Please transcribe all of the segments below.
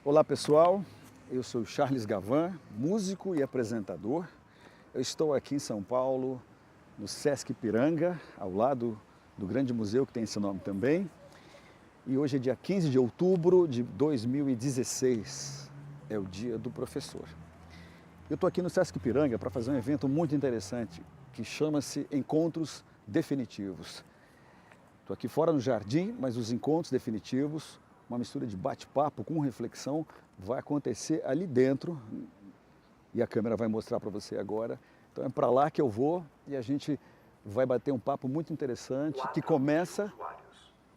Olá pessoal, eu sou Charles Gavan, músico e apresentador. Eu estou aqui em São Paulo, no Sesc Ipiranga, ao lado do grande museu que tem esse nome também. E hoje é dia 15 de outubro de 2016, é o dia do professor. Eu estou aqui no Sesc Ipiranga para fazer um evento muito interessante que chama-se Encontros Definitivos. Estou aqui fora no jardim, mas os encontros definitivos, uma mistura de bate-papo com reflexão, vai acontecer ali dentro e a câmera vai mostrar para você agora. Então é para lá que eu vou e a gente vai bater um papo muito interessante que começa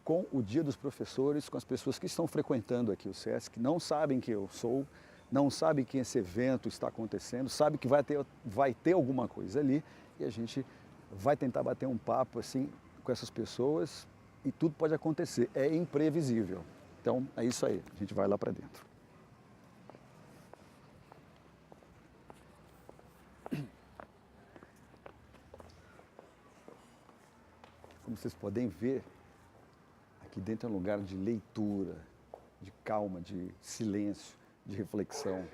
com o Dia dos Professores, com as pessoas que estão frequentando aqui o Sesc, não sabem quem eu sou, não sabem que esse evento está acontecendo, sabem que vai ter alguma coisa ali e a gente vai tentar bater um papo assim com essas pessoas e tudo pode acontecer, é imprevisível. Então é isso aí, a gente vai lá para dentro. Como vocês podem ver, aqui dentro é um lugar de leitura, de calma, de silêncio, de reflexão.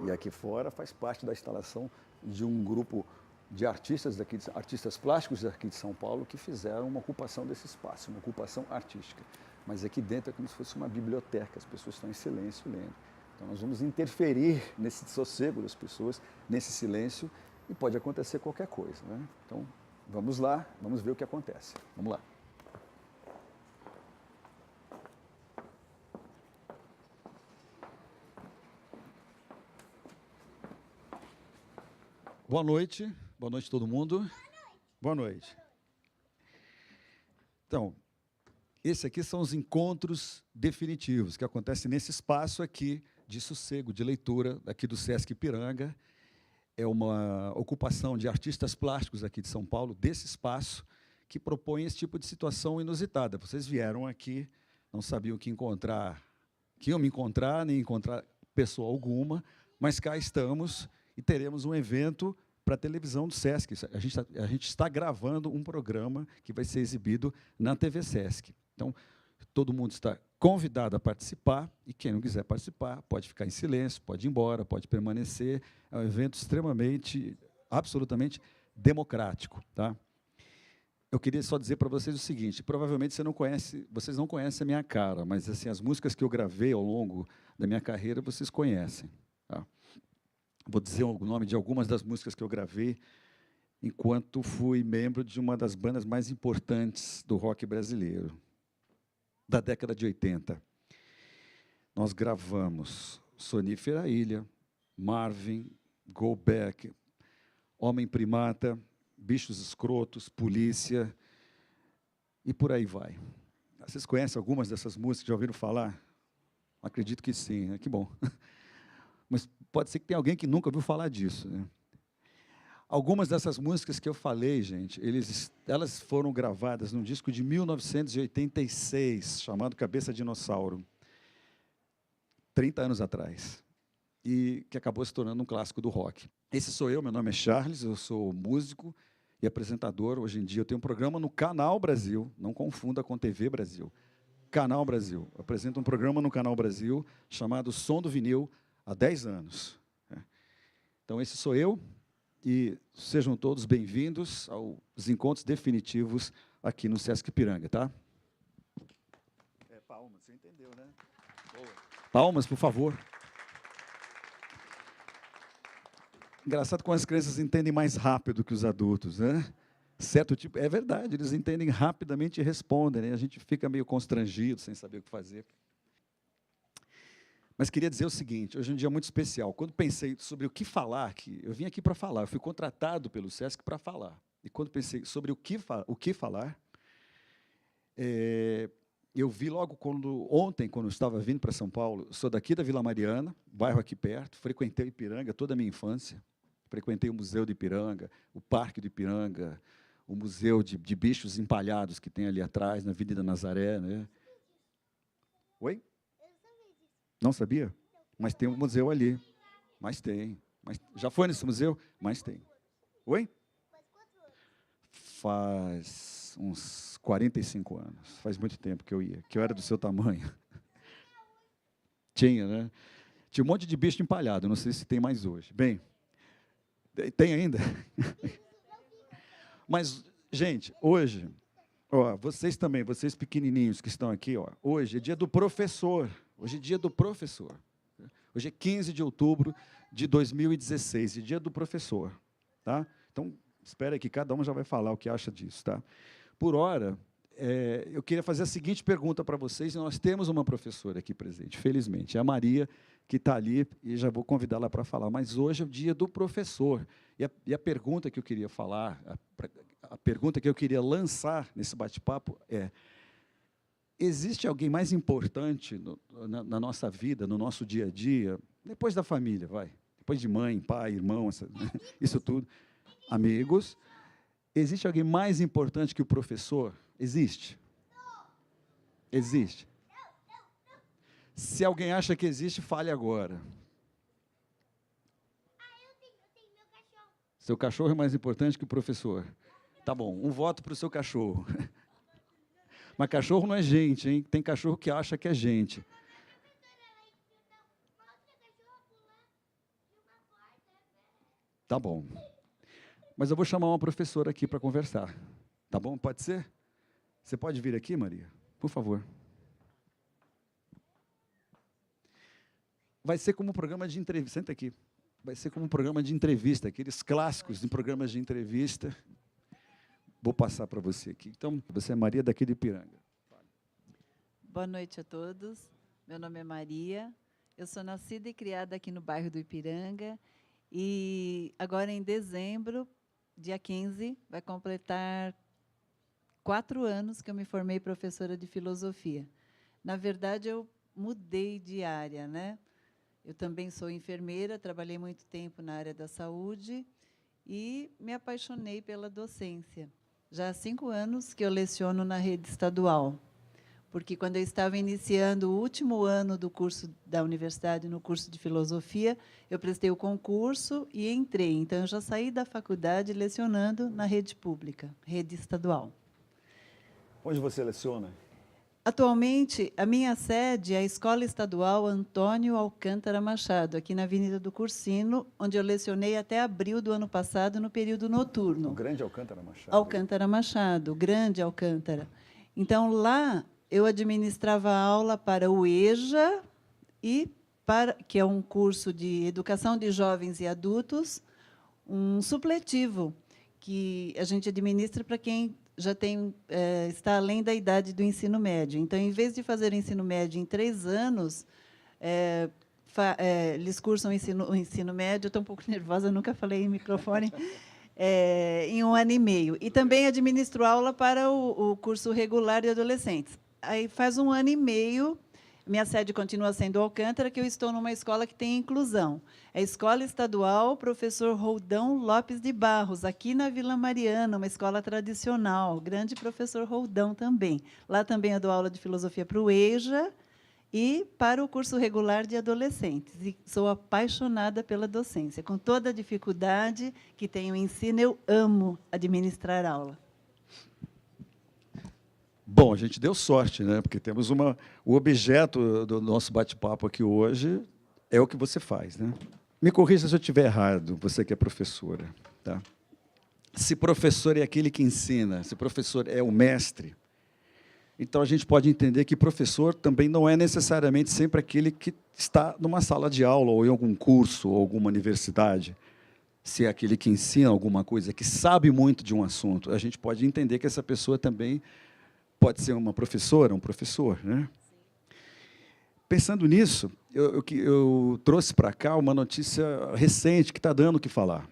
E aqui fora faz parte da instalação de um grupo de artistas daqui, artistas plásticos daqui de São Paulo que fizeram uma ocupação desse espaço, uma ocupação artística. Mas aqui dentro é como se fosse uma biblioteca, as pessoas estão em silêncio lendo. Então nós vamos interferir nesse sossego das pessoas, nesse silêncio, e pode acontecer qualquer coisa, né? Então vamos lá, vamos ver o que acontece. Vamos lá. Boa noite todo mundo. Boa noite. Então, esses aqui são os encontros definitivos que acontecem nesse espaço aqui de sossego, de leitura, aqui do Sesc Ipiranga. É uma ocupação de artistas plásticos aqui de São Paulo, desse espaço, que propõe esse tipo de situação inusitada. Vocês vieram aqui, não sabiam o que encontrar, que iam me encontrar, nem encontrar pessoa alguma, mas cá estamos e teremos um evento para a televisão do Sesc. A gente está gravando um programa que vai ser exibido na TV Sesc. Então, todo mundo está convidado a participar, e quem não quiser participar pode ficar em silêncio, pode ir embora, pode permanecer. É um evento extremamente, absolutamente democrático. Tá? Eu queria só dizer para vocês o seguinte, provavelmente vocês não conhecem a minha cara, mas assim, as músicas que eu gravei ao longo da minha carreira, vocês conhecem. Tá? Vou dizer o nome de algumas das músicas que eu gravei enquanto fui membro de uma das bandas mais importantes do rock brasileiro, da década de 80. Nós gravamos Sonífera Ilha, Marvin, Go Back, Homem Primata, Bichos Escrotos, Polícia, e por aí vai. Vocês conhecem algumas dessas músicas, já ouviram falar? Acredito que sim, né? Que bom. Mas pode ser que tenha alguém que nunca ouviu falar disso, né? Algumas dessas músicas que eu falei, gente, elas foram gravadas num disco de 1986, chamado Cabeça Dinossauro, 30 anos atrás, e que acabou se tornando um clássico do rock. Esse sou eu, meu nome é Charles, eu sou músico e apresentador. Hoje em dia eu tenho um programa no Canal Brasil, não confunda com TV Brasil. Canal Brasil. Eu apresento um programa no Canal Brasil chamado Som do Vinil há 10 anos. Então, esse sou eu. E sejam todos bem-vindos aos encontros definitivos aqui no Sesc Ipiranga, tá? Palmas, você entendeu, né? Boa. Palmas, por favor. Engraçado como as crianças entendem mais rápido que os adultos, né? Certo tipo, é verdade, eles entendem rapidamente e respondem, né? A gente fica meio constrangido, sem saber o que fazer. Mas queria dizer o seguinte, hoje é um dia muito especial. Quando pensei sobre o que falar, eu vim aqui para falar, eu fui contratado pelo Sesc para falar. E quando pensei sobre o que falar, eu vi logo ontem, quando eu estava vindo para São Paulo, sou daqui da Vila Mariana, bairro aqui perto, frequentei Ipiranga toda a minha infância, frequentei o Museu de Ipiranga, o Parque do Ipiranga, o Museu de Bichos Empalhados que tem ali atrás, na Avenida Nazaré. Né? Oi? Não sabia? Mas tem um museu ali. Mas tem. Já foi nesse museu? Mas tem. Oi? Faz uns 45 anos. Faz muito tempo que eu ia, que eu era do seu tamanho. Tinha, né? Tinha um monte de bicho empalhado, não sei se tem mais hoje. Bem, tem ainda? Mas, gente, hoje, ó, vocês também, vocês pequenininhos que estão aqui, ó, hoje é dia do professor. Hoje é dia do professor. Hoje é 15 de outubro de 2016, é dia do professor. Tá? Então, espera que cada um já vai falar o que acha disso. Tá? Por hora, eu queria fazer a seguinte pergunta para vocês, e nós temos uma professora aqui presente, felizmente, é a Maria, que está ali, e já vou convidá-la para falar, mas hoje é o dia do professor. E a pergunta que eu queria falar, a pergunta que eu queria lançar nesse bate-papo é: existe alguém mais importante na nossa vida, no nosso dia a dia, depois da família, vai, depois de mãe, pai, irmão, isso tudo, amigos, existe alguém mais importante que o professor? Existe? Existe. Se alguém acha que existe, fale agora. Eu tenho meu cachorro. Seu cachorro é mais importante que o professor. Tá bom, um voto para o seu cachorro. Mas cachorro não é gente, hein? Tem cachorro que acha que é gente. Tá bom. Mas eu vou chamar uma professora aqui para conversar. Tá bom? Pode ser? Você pode vir aqui, Maria? Por favor. Vai ser como um programa de entrevista. Senta aqui. Vai ser como um programa de entrevista, aqueles clássicos de programas de entrevista. Vou passar para você aqui. Então, você é Maria daqui de Ipiranga. Boa noite a todos. Meu nome é Maria. Eu sou nascida e criada aqui no bairro do Ipiranga. E agora, em dezembro, dia 15, vai completar 4 anos que eu me formei professora de filosofia. Na verdade, eu mudei de área, né? Eu também sou enfermeira, trabalhei muito tempo na área da saúde e me apaixonei pela docência. Já há 5 anos que eu leciono na rede estadual, porque quando eu estava iniciando o último ano do curso da universidade, no curso de filosofia, eu prestei o concurso e entrei. Então, eu já saí da faculdade lecionando na rede pública, rede estadual. Onde você leciona? Atualmente, a minha sede é a Escola Estadual Antônio Alcântara Machado, aqui na Avenida do Cursino, onde eu lecionei até abril do ano passado, no período noturno. O Grande Alcântara Machado. Alcântara Machado, Grande Alcântara. Então, lá, eu administrava aula para o EJA, que é um curso de educação de jovens e adultos, um supletivo, que a gente administra para quem já está além da idade do ensino médio. Então, em vez de fazer o ensino médio em 3 anos, eles cursam o ensino médio, estou um pouco nervosa, nunca falei em microfone, em 1 ano e meio. E também administro aula para o curso regular de adolescentes. Aí faz 1 ano e meio, minha sede continua sendo Alcântara, que eu estou numa escola que tem inclusão. É a Escola Estadual Professor Roldão Lopes de Barros, aqui na Vila Mariana, uma escola tradicional, grande professor Roldão também. Lá também eu dou aula de filosofia para o EJA e para o curso regular de adolescentes. E sou apaixonada pela docência. Com toda a dificuldade que tem o ensino, eu amo administrar aula. Bom, a gente deu sorte, né? Porque temos o objeto do nosso bate-papo aqui hoje é o que você faz, né? Me corrija se eu estiver errado, você que é professora, tá? Se professor é aquele que ensina, se professor é o mestre, então a gente pode entender que professor também não é necessariamente sempre aquele que está numa sala de aula ou em algum curso ou alguma universidade. Se é aquele que ensina alguma coisa, que sabe muito de um assunto, a gente pode entender que essa pessoa também pode ser uma professora, um professor, né? Pensando nisso, eu trouxe para cá uma notícia recente que está dando o que falar.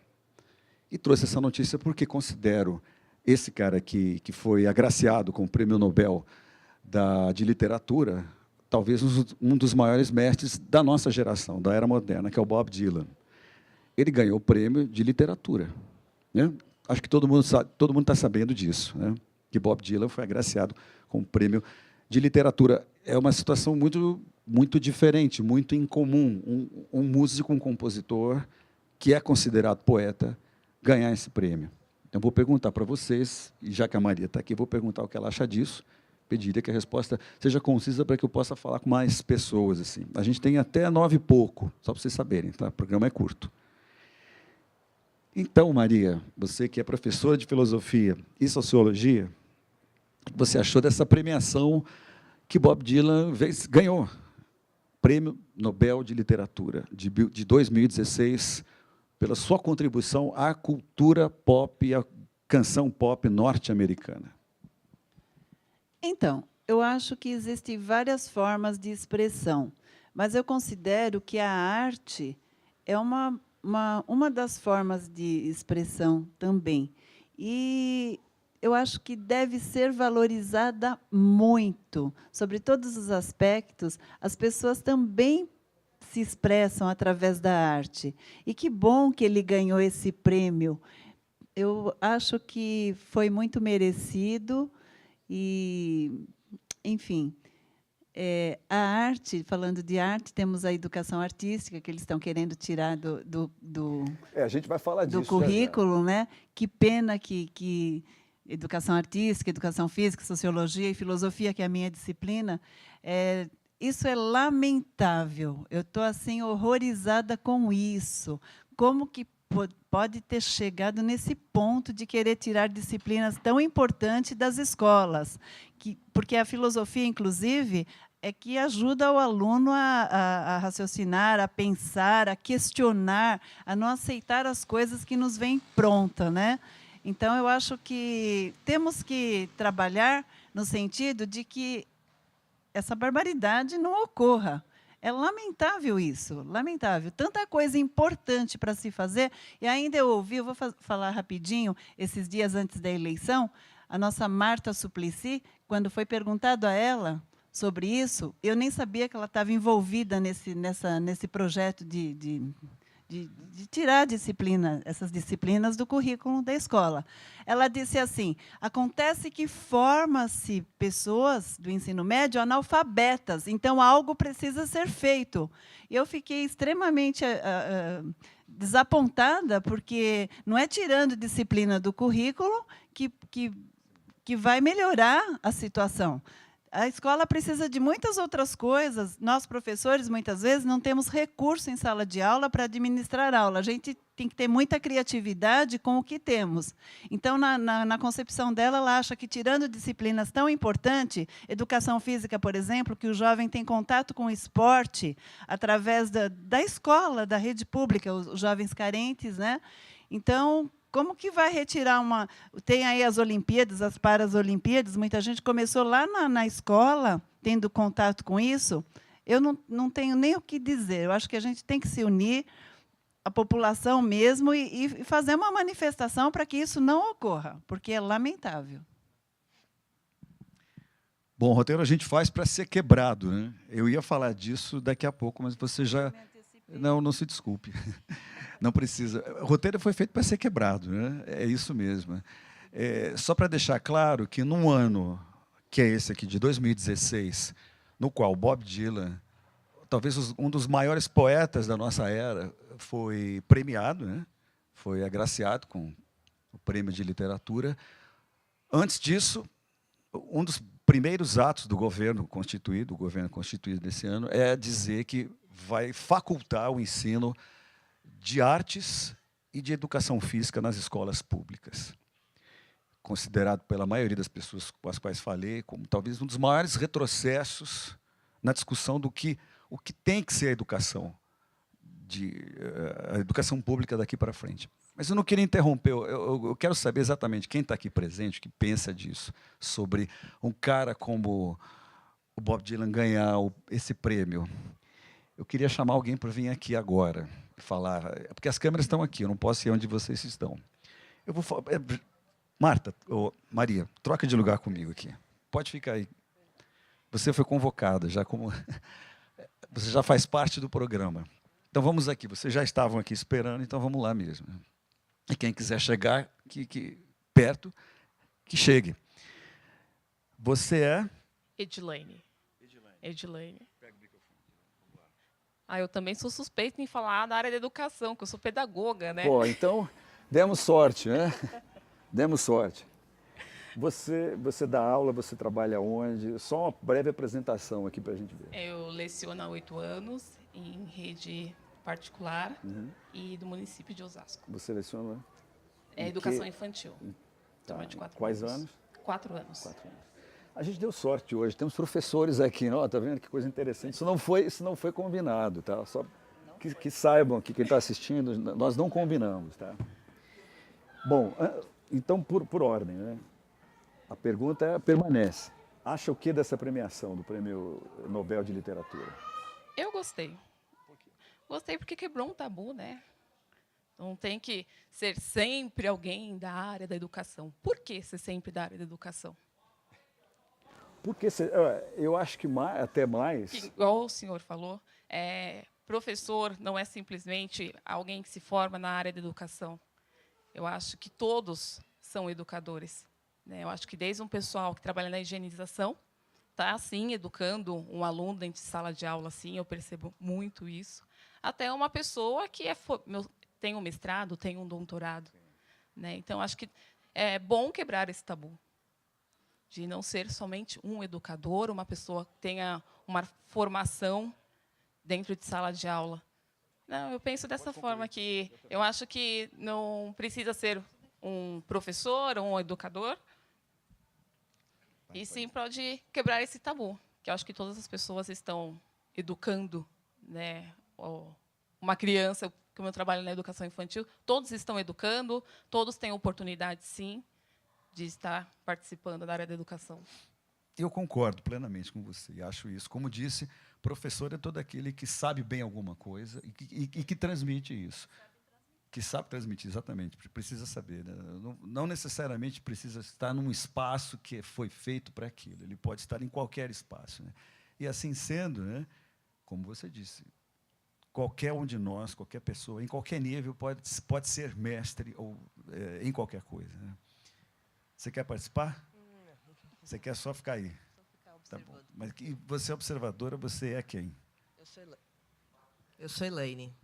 E trouxe essa notícia porque considero esse cara aqui, que foi agraciado com o Prêmio Nobel de Literatura, talvez um dos maiores mestres da nossa geração, da era moderna, que é o Bob Dylan. Ele ganhou o prêmio de literatura, né? Acho que todo mundo está sabendo disso, né? Que Bob Dylan foi agraciado com o prêmio de literatura. É uma situação muito diferente, muito incomum, um músico, um compositor, que é considerado poeta, ganhar esse prêmio. Então, vou perguntar para vocês, e já que a Maria está aqui, vou perguntar o que ela acha disso, pediria que a resposta seja concisa para que eu possa falar com mais pessoas. Assim. A gente tem até 9 e pouco, só para vocês saberem, tá? O programa é curto. Então, Maria, você que é professora de filosofia e sociologia, o que você achou dessa premiação que Bob Dylan ganhou? Prêmio Nobel de Literatura de 2016, pela sua contribuição à cultura pop e à canção pop norte-americana. Então, eu acho que existem várias formas de expressão, mas eu considero que a arte é uma das formas de expressão também. E eu acho que deve ser valorizada muito, sobre todos os aspectos. As pessoas também se expressam através da arte. E que bom que ele ganhou esse prêmio. Eu acho que foi muito merecido e, enfim, a arte, falando de arte, temos a educação artística, que eles estão querendo tirar do a gente vai falar do currículo, né? Que pena que educação artística, educação física, sociologia e filosofia, que é a minha disciplina, isso é lamentável. Eu estou assim horrorizada com isso. Como que pode ter chegado nesse ponto de querer tirar disciplinas tão importantes das escolas? Porque a filosofia, inclusive, é que ajuda o aluno a raciocinar, a pensar, a questionar, a não aceitar as coisas que nos vêm pronta, né? Então, eu acho que temos que trabalhar no sentido de que essa barbaridade não ocorra. É lamentável isso, lamentável. Tanta coisa importante para se fazer. E ainda eu ouvi, eu vou falar rapidinho, esses dias antes da eleição, a nossa Marta Suplicy, quando foi perguntado a ela sobre isso, eu nem sabia que ela estava envolvida nesse projeto de tirar essas disciplinas do currículo da escola. Ela disse assim: acontece que forma-se pessoas do ensino médio analfabetas, então algo precisa ser feito. E eu fiquei extremamente desapontada, porque não é tirando disciplina do currículo que vai melhorar a situação. A escola precisa de muitas outras coisas. Nós, professores, muitas vezes, não temos recurso em sala de aula para administrar aula. A gente tem que ter muita criatividade com o que temos. Então, na concepção dela, ela acha que, tirando disciplinas tão importantes, educação física, por exemplo, que o jovem tem contato com o esporte através da escola, da rede pública, os jovens carentes, né? Então, como que vai retirar uma... Tem aí as Olimpíadas, as Parasolimpíadas, muita gente começou lá na escola, tendo contato com isso. Eu não tenho nem o que dizer. Eu acho que a gente tem que se unir, a população mesmo, e fazer uma manifestação para que isso não ocorra, porque é lamentável. Bom, o roteiro a gente faz para ser quebrado, né? Eu ia falar disso daqui a pouco, mas você já... Não se desculpe. Não precisa. O roteiro foi feito para ser quebrado, né? É isso mesmo. Só para deixar claro que, num ano, que é esse aqui, de 2016, no qual Bob Dylan, talvez um dos maiores poetas da nossa era, foi premiado, né? Foi agraciado com o prêmio de literatura. Antes disso, um dos primeiros atos do governo constituído desse ano, é dizer que vai facultar o ensino de artes e de educação física nas escolas públicas. Considerado pela maioria das pessoas com as quais falei como talvez um dos maiores retrocessos na discussão do o que tem que ser a educação pública daqui para frente. Mas eu não queria interromper, eu quero saber exatamente quem está aqui presente, que pensa disso, sobre um cara como o Bob Dylan ganhar esse prêmio. Eu queria chamar alguém para vir aqui agora falar, porque as câmeras estão aqui, eu não posso ir onde vocês estão. Eu vou falar, Marta, ou Maria, troca de lugar comigo aqui. Pode ficar aí. Você foi convocada, você já faz parte do programa. Então vamos aqui, vocês já estavam aqui esperando, então vamos lá mesmo. E quem quiser chegar perto, que chegue. Você é? Edilene. Eu também sou suspeita em falar da área da educação, que eu sou pedagoga, né? Pô, então, demos sorte, né? Demos sorte. Você dá aula, você trabalha onde? Só uma breve apresentação aqui para a gente ver. Eu leciono há 8 anos em rede particular e do município de Osasco. Você leciona? É em educação que- infantil. Tá. Turma de 4 Quais anos. anos? 4 anos. 4 anos. A gente deu sorte hoje, temos professores aqui, ó, tá vendo que coisa interessante. Isso não foi combinado, tá? Só que saibam aqui, quem está assistindo, nós não combinamos, tá? Bom, então por ordem, né? A pergunta permanece. Acha o que dessa premiação do Prêmio Nobel de Literatura? Eu gostei. Gostei porque quebrou um tabu, né? Não tem que ser sempre alguém da área da educação. Por que ser sempre da área da educação? Porque eu acho que até mais... Que, igual o senhor falou, professor não é simplesmente alguém que se forma na área da educação. Eu acho que todos são educadores, né? Eu acho que desde um pessoal que trabalha na higienização, está, assim, educando um aluno dentro de sala de aula, assim, eu percebo muito isso, até uma pessoa que tem um mestrado, tem um doutorado, né? Então, acho que é bom quebrar esse tabu, de não ser somente um educador, uma pessoa que tenha uma formação dentro de sala de aula. Não, eu penso dessa forma, que eu acho que não precisa ser um professor ou um educador, e sim pode quebrar esse tabu, que eu acho que todas as pessoas estão educando, né, uma criança, como eu trabalho na educação infantil, todos estão educando, todos têm oportunidade, sim, de estar participando da área da educação. Eu concordo plenamente com você, acho isso. Como disse, professor é todo aquele que sabe bem alguma coisa e que transmite isso. Que sabe transmitir, exatamente, precisa saber, né? Não necessariamente precisa estar num espaço que foi feito para aquilo, ele pode estar em qualquer espaço, né? E assim sendo, né, como você disse, qualquer um de nós, qualquer pessoa, em qualquer nível, pode ser mestre ou, em qualquer coisa, né? Você quer participar? Você quer só ficar aí? Tá bom. Mas você é observadora, você é quem? Eu sou Elaine.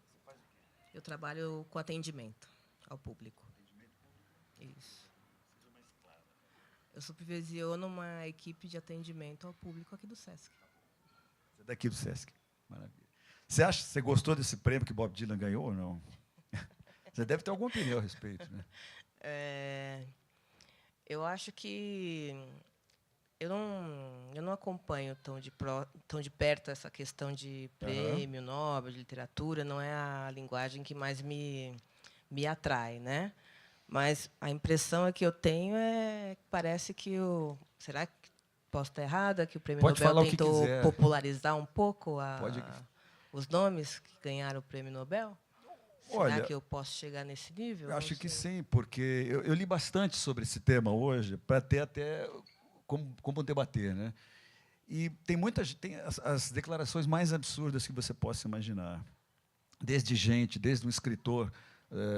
Eu trabalho com atendimento ao público. Isso. Eu supervisiono uma equipe de atendimento ao público aqui do SESC. Você é daqui do SESC. Maravilha. Você gostou desse prêmio que Bob Dylan ganhou ou não? Você deve ter alguma opinião a respeito, né? Eu acho que eu não acompanho tão de perto essa questão de prêmio Nobel de literatura, não é a linguagem que mais me atrai, né? Mas a impressão que eu tenho é que parece que será que posso estar errada, que o prêmio Nobel tentou popularizar um pouco os nomes que ganharam o prêmio Nobel? Será que eu posso chegar nesse nível? Eu acho que sim, porque eu li bastante sobre esse tema hoje, para ter até como debater, né? E tem as declarações mais absurdas que você possa imaginar. Desde um escritor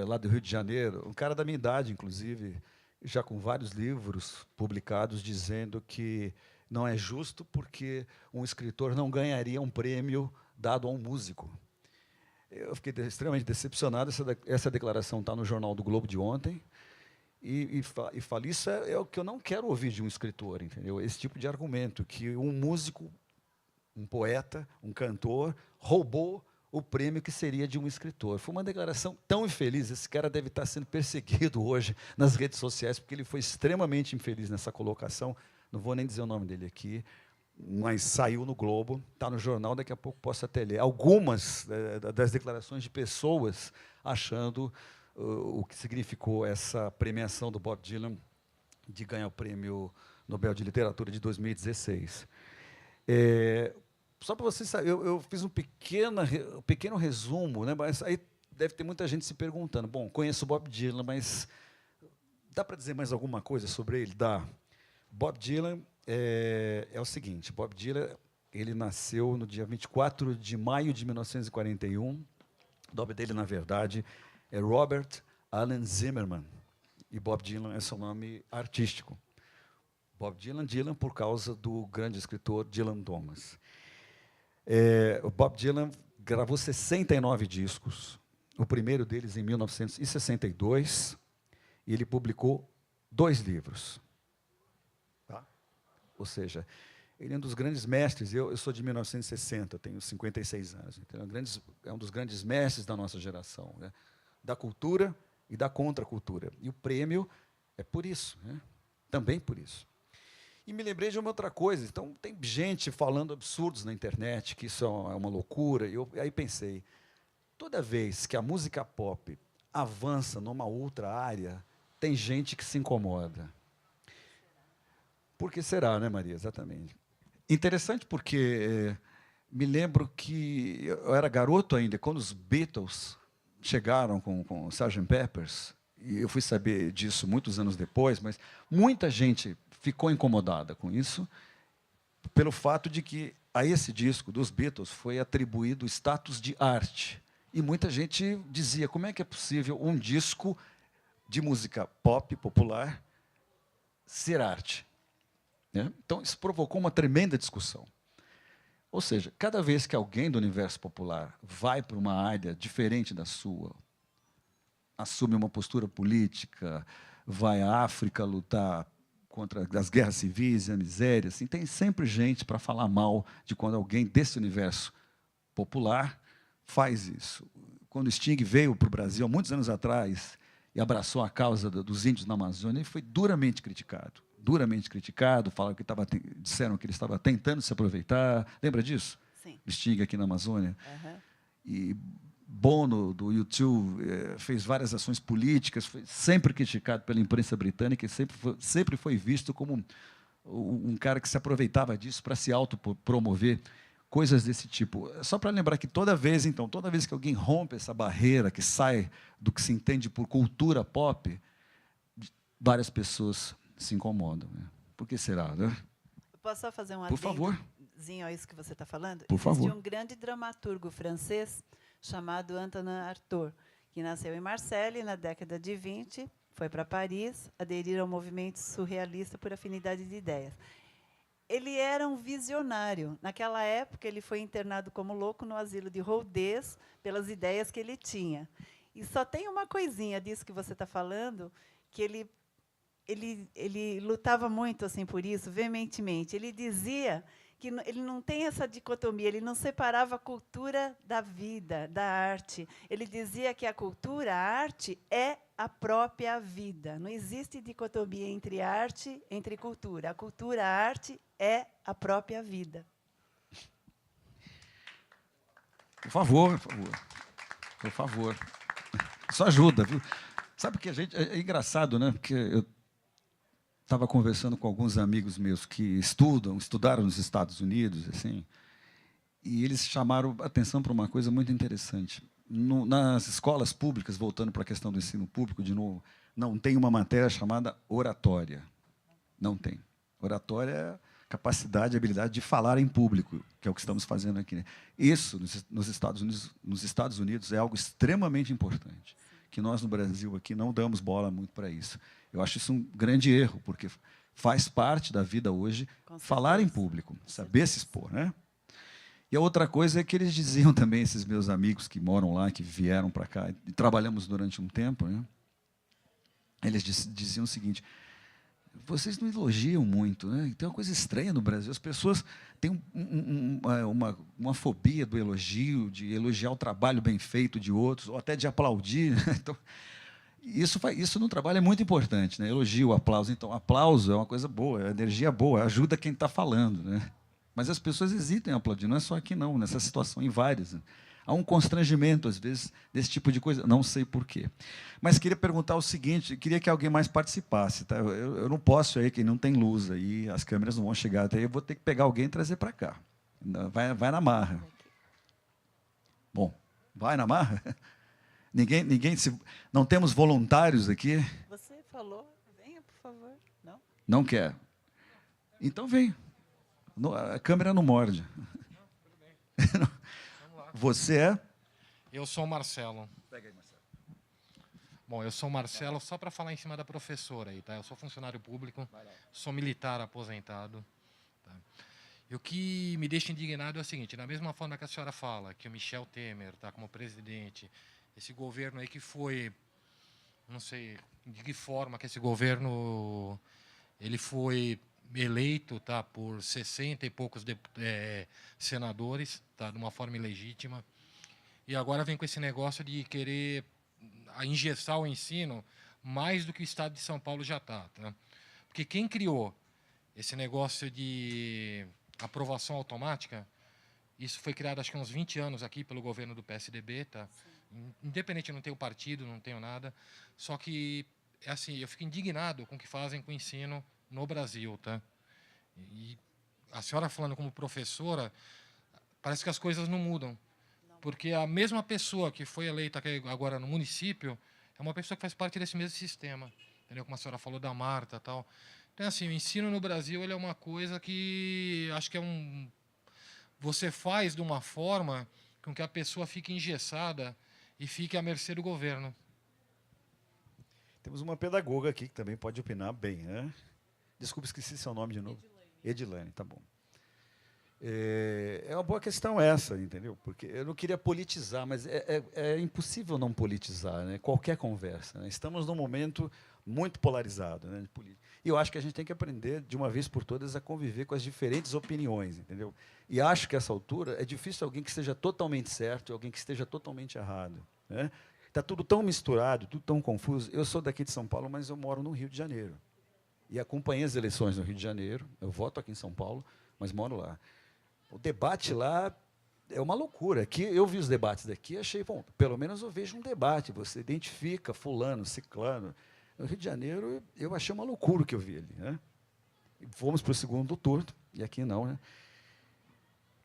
lá do Rio de Janeiro, um cara da minha idade, inclusive, já com vários livros publicados, dizendo que não é justo porque um escritor não ganharia um prêmio dado a um músico. Eu fiquei extremamente decepcionado. Essa declaração está no Jornal do Globo de ontem. E falo, isso é o que eu não quero ouvir de um escritor, entendeu? Esse tipo de argumento, que um músico, um poeta, um cantor, roubou o prêmio que seria de um escritor. Foi uma declaração tão infeliz. Esse cara deve estar sendo perseguido hoje nas redes sociais, porque ele foi extremamente infeliz nessa colocação. Não vou nem dizer o nome dele aqui, mas saiu no Globo, está no jornal, daqui a pouco posso até ler. Algumas das declarações de pessoas achando o que significou essa premiação do Bob Dylan de ganhar o Prêmio Nobel de Literatura de 2016. Só para vocês saberem, eu fiz um pequeno resumo, né, mas aí deve ter muita gente se perguntando, bom, conheço o Bob Dylan, mas dá para dizer mais alguma coisa sobre ele? Dá. Bob Dylan é o seguinte, Bob Dylan, ele nasceu no dia 24 de maio de 1941. O nome dele, na verdade, é Robert Allen Zimmerman. E Bob Dylan é seu nome artístico. Bob Dylan por causa do grande escritor Dylan Thomas. O Bob Dylan gravou 69 discos. O primeiro deles em 1962. E ele publicou 2 livros. ou seja, ele é um dos grandes mestres. Eu sou de 1960, tenho 56 anos. Então, é um dos grandes mestres da nossa geração, né? Da cultura e da contracultura. E o prêmio é por isso, né? Também por isso. E me lembrei de uma outra coisa. Então, tem gente falando absurdos na internet, que isso é uma loucura. Aí pensei, toda vez que a música pop avança numa outra área, tem gente que se incomoda. Por que será, né, Maria? Exatamente. Interessante porque me lembro que eu era garoto ainda, quando os Beatles chegaram com o Sgt. Peppers, e eu fui saber disso muitos anos depois, mas muita gente ficou incomodada com isso, pelo fato de que a esse disco dos Beatles foi atribuído o status de arte. E muita gente dizia, como é que é possível um disco de música pop, popular, ser arte? Né? Então, isso provocou uma tremenda discussão. Ou seja, cada vez que alguém do universo popular vai para uma área diferente da sua, assume uma postura política, vai à África lutar contra as guerras civis e a miséria, assim, tem sempre gente para falar mal de quando alguém desse universo popular faz isso. Quando Sting veio para o Brasil, há muitos anos atrás, e abraçou a causa dos índios na Amazônia, ele foi duramente criticado. Duramente criticado, disseram que ele estava tentando se aproveitar. Lembra disso? Sim. Sting aqui na Amazônia. Uhum. E Bono, do U2, fez várias ações políticas, foi sempre criticado pela imprensa britânica e sempre foi visto como um cara que se aproveitava disso para se autopromover, coisas desse tipo. Só para lembrar que toda vez que alguém rompe essa barreira, que sai do que se entende por cultura pop, várias pessoas se incomodam. Né? Por que será, né? Eu posso só fazer um Por favor. adendozinho a isso que você está falando? Por favor. Existe um grande dramaturgo francês chamado Antonin Artaud, que nasceu em Marseille na década de 20, foi para Paris, aderir ao movimento surrealista por afinidade de ideias. Ele era um visionário. Naquela época, ele foi internado como louco no asilo de Rodez pelas ideias que ele tinha. E só tem uma coisinha disso que você está falando, que ele lutava muito assim por isso, veementemente. Ele dizia que ele não tem essa dicotomia, ele não separava a cultura da vida, da arte. Ele dizia que a cultura, a arte, é a própria vida. Não existe dicotomia entre arte, entre cultura. A cultura, a arte, é a própria vida. Por favor, por favor. Por favor. Isso ajuda, viu? Sabe que a gente... É engraçado, né? Porque eu estava conversando com alguns amigos meus que estudaram nos Estados Unidos, assim, e eles chamaram a atenção para uma coisa muito interessante. Nas escolas públicas, voltando para a questão do ensino público, de novo, não tem uma matéria chamada oratória. Não tem. Oratória é capacidade, habilidade de falar em público, que é o que estamos fazendo aqui. Né? Isso, nos Estados Unidos, é algo extremamente importante, que nós, no Brasil, aqui, não damos bola muito para isso. Eu acho isso um grande erro, porque faz parte da vida hoje falar em público, saber se expor. Né? E a outra coisa é que eles diziam também, esses meus amigos que moram lá, que vieram para cá, e trabalhamos durante um tempo, né? Eles diziam o seguinte: vocês não elogiam muito, né? Tem uma coisa estranha no Brasil, as pessoas têm uma fobia do elogio, de elogiar o trabalho bem feito de outros, ou até de aplaudir. Né? Então, isso no trabalho é muito importante, né? Elogio, aplauso. Então, aplauso é uma coisa boa, é energia boa, ajuda quem está falando, né? Mas as pessoas hesitam em aplaudir, não é só aqui não, nessa situação, em várias. Né? Há um constrangimento, às vezes, desse tipo de coisa, não sei porquê. Mas queria perguntar o seguinte, queria que alguém mais participasse. Tá? Eu não posso, aí, que não tem luz, aí as câmeras não vão chegar até aí, eu vou ter que pegar alguém e trazer para cá. Vai na marra. Bom, vai na marra? Não temos voluntários aqui? Você falou, venha, por favor. Não? Não quer? Então vem. A câmera não morde. Você é? Eu sou o Marcelo. Pega aí, Marcelo. Bom, eu sou o Marcelo, só para falar em cima da professora aí, tá? Eu sou funcionário público, sou militar aposentado. Tá? E o que me deixa indignado é o seguinte: da mesma forma que a senhora fala que o Michel Temer está como presidente, esse governo aí que foi, não sei de que forma que esse governo ele foi eleito, tá, por 60 e poucos senadores, tá, de uma forma ilegítima. E agora vem com esse negócio de querer engessar o ensino mais do que o Estado de São Paulo já está. Tá? Porque quem criou esse negócio de aprovação automática, isso foi criado acho que há uns 20 anos aqui pelo governo do PSDB. Tá? Independente, eu não tenho partido, não tenho nada. Só que, é assim, eu fico indignado com o que fazem com o ensino no Brasil. Tá? E a senhora falando como professora, parece que as coisas não mudam. Porque a mesma pessoa que foi eleita aqui agora no município é uma pessoa que faz parte desse mesmo sistema. Entendeu? Como a senhora falou da Marta e tal. Então, assim, o ensino no Brasil ele é uma coisa que acho que você faz de uma forma com que a pessoa fique engessada e fique à mercê do governo. Temos uma pedagoga aqui que também pode opinar bem, né? Desculpe, esqueci seu nome de novo. Edilane, tá bom. É uma boa questão essa, entendeu? Porque eu não queria politizar, mas é impossível não politizar, né? Qualquer conversa. Né? Estamos num momento muito polarizado, né? E eu acho que a gente tem que aprender, de uma vez por todas, a conviver com as diferentes opiniões, entendeu? E acho que, a essa altura, é difícil alguém que esteja totalmente certo e alguém que esteja totalmente errado. Né? Está tudo tão misturado, tudo tão confuso. Eu sou daqui de São Paulo, mas eu moro no Rio de Janeiro. E acompanhei as eleições no Rio de Janeiro. Eu voto aqui em São Paulo, mas moro lá. O debate lá é uma loucura. Aqui, eu vi os debates daqui e achei, bom, pelo menos eu vejo um debate, você identifica fulano, ciclano. No Rio de Janeiro, eu achei uma loucura o que eu vi ali. Né? E fomos para o segundo turno, e aqui não. Né?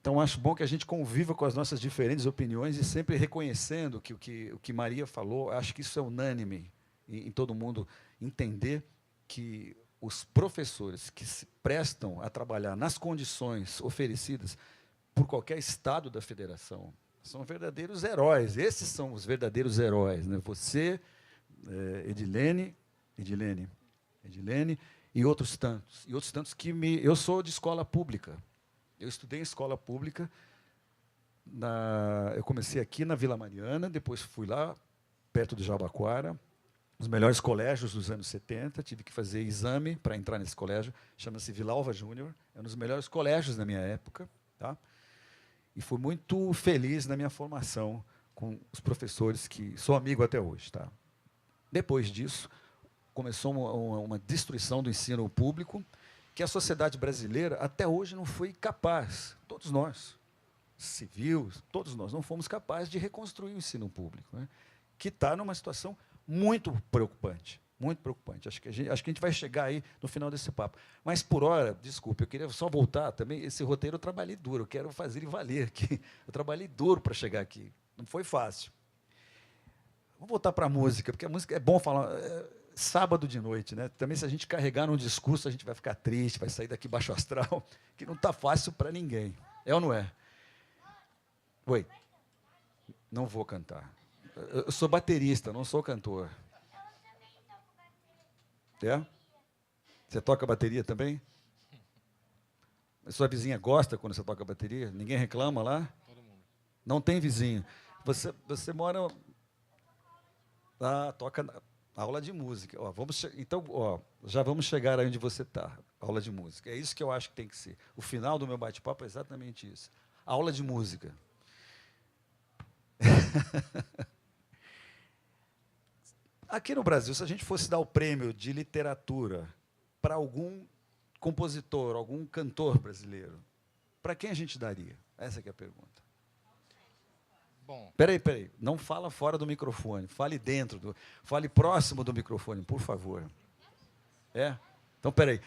Então, acho bom que a gente conviva com as nossas diferentes opiniões e sempre reconhecendo que o que Maria falou, acho que isso é unânime em todo mundo, entender que os professores que se prestam a trabalhar nas condições oferecidas por qualquer estado da federação são verdadeiros heróis. Esses são os verdadeiros heróis. Né? Você, Edilene e outros tantos. E outros tantos que eu sou de escola pública. Eu estudei em escola pública. Eu comecei aqui na Vila Mariana, depois fui lá, perto de Jabaquara, os melhores colégios dos anos 70, tive que fazer exame para entrar nesse colégio, chama-se Vilalva Júnior, é um dos melhores colégios da minha época, tá? E fui muito feliz na minha formação com os professores que sou amigo até hoje. Tá? Depois disso, começou uma destruição do ensino público, que a sociedade brasileira até hoje não foi capaz, todos nós, civis, todos nós, não fomos capazes de reconstruir o ensino público, né? Que está numa situação muito preocupante, muito preocupante. Acho que a gente vai chegar aí no final desse papo. Mas, por hora, desculpe, eu queria só voltar também, esse roteiro eu trabalhei duro, eu quero fazer ele valer aqui. Eu trabalhei duro para chegar aqui, não foi fácil. Vamos voltar para a música, porque a música é bom falar, sábado de noite, né? Também se a gente carregar num discurso, a gente vai ficar triste, vai sair daqui baixo astral, que não está fácil para ninguém. É ou não é? Oi? Não vou cantar. Eu sou baterista, não sou cantor. É? Você toca bateria também? A sua vizinha gosta quando você toca bateria? Ninguém reclama lá? Todo mundo. Não tem vizinho. Você mora... toca aula de música. Ó, então, já vamos chegar aí onde você está. Aula de música. É isso que eu acho que tem que ser. O final do meu bate-papo é exatamente isso. Aula de música. Aqui no Brasil, se a gente fosse dar o prêmio de literatura para algum compositor, algum cantor brasileiro, para quem a gente daria? Essa que é a pergunta. Bom, Peraí, não fala fora do microfone, fale fale próximo do microfone, por favor. Então, peraí.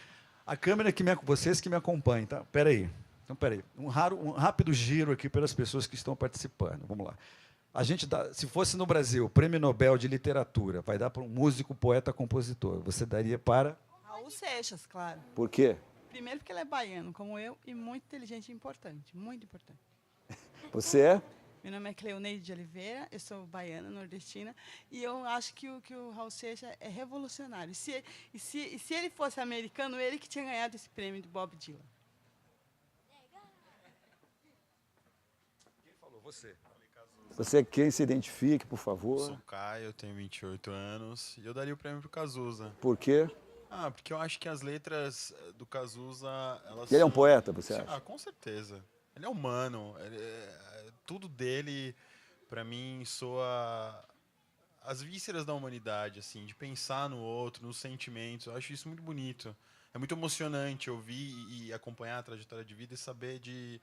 A câmera vocês que me acompanham, tá? Peraí. Então, peraí. Um rápido giro aqui pelas pessoas que estão participando. Vamos lá. A gente se fosse no Brasil, o Prêmio Nobel de Literatura, vai dar para um músico, poeta, compositor. Você daria para? Raul Seixas, claro. Por quê? Primeiro porque ele é baiano, como eu, e muito inteligente e importante. Muito importante. Você é? Meu nome é Cleoneide de Oliveira, eu sou baiana, nordestina, e eu acho que o Raul Seixas é revolucionário. E se ele fosse americano, ele que tinha ganhado esse prêmio do Bob Dylan. Quem falou? Você. Você é quem? Se identifique, por favor. Sou Caio, eu tenho 28 anos e eu daria o prêmio pro Cazuza. Por quê? Porque eu acho que as letras do Cazuza, elas Ele é um são- poeta, você acha? Com certeza. Ele é humano. Tudo dele, para mim, soa as vísceras da humanidade, assim, de pensar no outro, nos sentimentos. Eu acho isso muito bonito. É muito emocionante ouvir e acompanhar a trajetória de vida e saber de